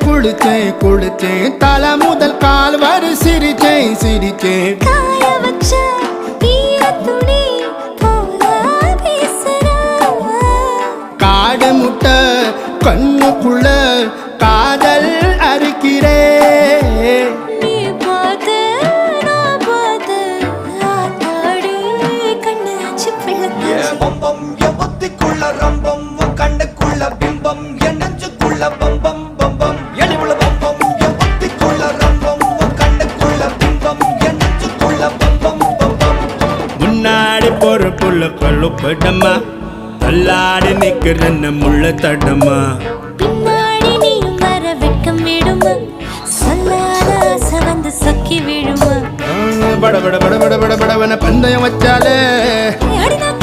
குளிச்சேன் குளிச்சேன் தலை முதல் கால் வரை சிரிச்சேன் சிரிச்சேன் காய வச்ச ஈரத்துணி போல பேசுற காடு முட்டை கண்ணுக்குள்ள காதல் அறுக்கிறே நீ பார்த்து நான் பார்த்து ஆத்தாடி கண்ணு ஆச்சு பிள்ளை பம்பம் என் புத்திக்குள்ள ரம்பம் உன் கண்ணுக்குள்ள பிம்பம் என் நெஞ்சுக்குள்ள பம்பம் பம்பம் எளிவுள்ள பம்பம் என் புத்திக்குள்ள ரம்பம் உன் கண்ணுக்குள்ள பிம்பம் என் நெஞ்சுக்குள்ள பம்பம் பம்பம் முன்னாடி போற புள்ள கழுப்படமா தள்ளாடி நிக்கிறன்ன முள்ள தடமா பின்னாடி நீயும் வர வெட்கம் விடுமா சொல்லாத ஆசை வந்து சொக்கி விழுமா பட பட பட பட பட படவன பந்தயம் வச்சாலே அடிதான்